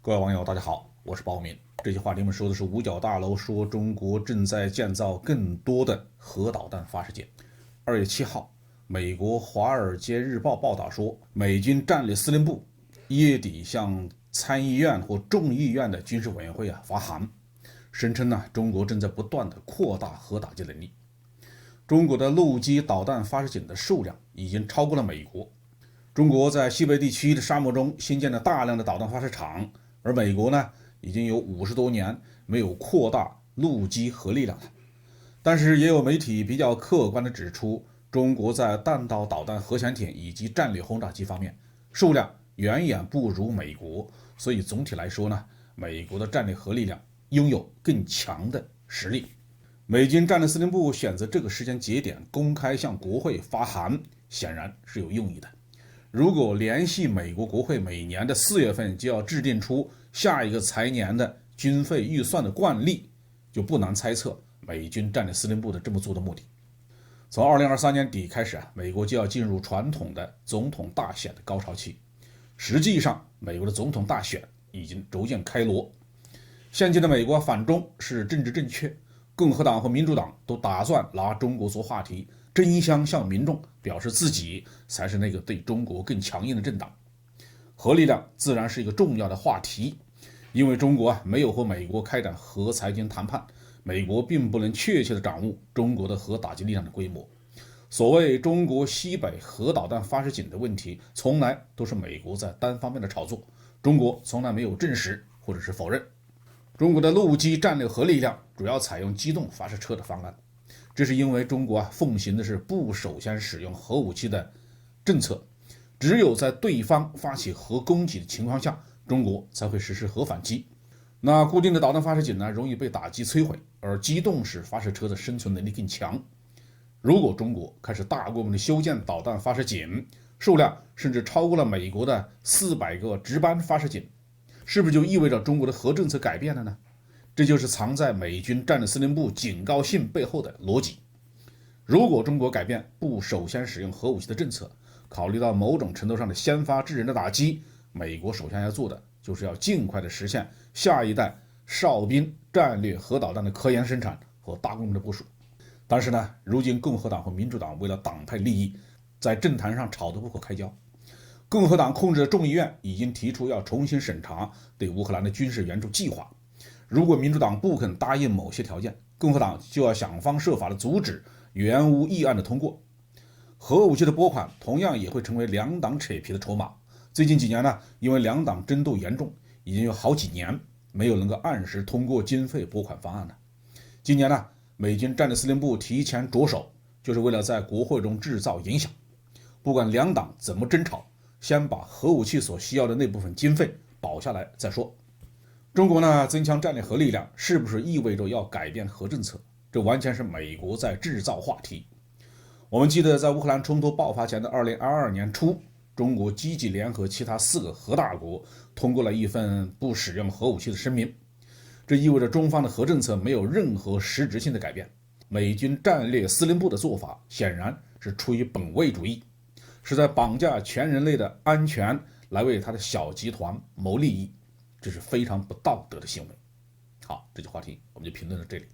各位网友，大家好，我是包敏。这期话题我们说的是五角大楼说中国正在建造更多的核导弹发射井。2月7号，美国《华尔街日报》报道说，美军战略司令部1月底向参议院或众议院的军事委员会发函，声称中国正在不断的扩大核打击能力。中国的陆基导弹发射井的数量已经超过了美国。中国在西北地区的沙漠中新建了大量的导弹发射场，而美国已经有50多年没有扩大陆基核力量了。但是也有媒体比较客观地指出，中国在弹道导弹核潜艇以及战略轰炸机方面数量远远不如美国，所以总体来说美国的战略核力量拥有更强的实力。美军战略司令部选择这个时间节点公开向国会发函，显然是有用意的。如果联系美国国会每年的4月份就要制定出下一个财年的军费预算的惯例，就不难猜测美军战略司令部的这么做的目的。从2023年底开始美国就要进入传统的总统大选的高潮期。实际上，美国的总统大选已经逐渐开锣。现今的美国反中是政治正确，共和党和民主党都打算拿中国做话题，争相向民众表示自己才是那个对中国更强硬的政党。核力量自然是一个重要的话题，因为中国没有和美国开展核裁军谈判，美国并不能确切地掌握中国的核打击力量的规模。所谓中国西北核导弹发射井的问题，从来都是美国在单方面的炒作，中国从来没有证实或者是否认。中国的陆基战略核力量主要采用机动发射车的方案，这是因为中国奉行的是不首先使用核武器的政策，只有在对方发起核攻击的情况下，中国才会实施核反击。那固定的导弹发射井容易被打击摧毁，而机动式发射车的生存能力更强。如果中国开始大规模的修建导弹发射井，数量甚至超过了美国的400个值班发射井，是不是就意味着中国的核政策改变了呢？这就是藏在美军战略司令部警告信背后的逻辑。如果中国改变不首先使用核武器的政策，考虑到某种程度上的先发制人的打击，美国首先要做的就是要尽快的实现下一代哨兵战略核导弹的科研生产和大规模的部署。但是如今共和党和民主党为了党派利益，在政坛上吵得不可开交。共和党控制的众议院已经提出要重新审查对乌克兰的军事援助计划，如果民主党不肯答应某些条件，共和党就要想方设法的阻止援乌议案的通过。核武器的拨款同样也会成为两党扯皮的筹码。最近几年因为两党争斗严重，已经有好几年没有能够按时通过经费拨款方案了。今年美军战略司令部提前着手，就是为了在国会中制造影响。不管两党怎么争吵，先把核武器所需要的那部分经费保下来再说。中国增强战略核力量，是不是意味着要改变核政策？这完全是美国在制造话题。我们记得在乌克兰冲突爆发前的2022年初，中国积极联合其他4个核大国通过了一份不使用核武器的声明。这意味着中方的核政策没有任何实质性的改变。美军战略司令部的做法显然是出于本位主义，是在绑架全人类的安全来为他的小集团谋利益，这是非常不道德的行为。好，这期话题我们就评论到这里。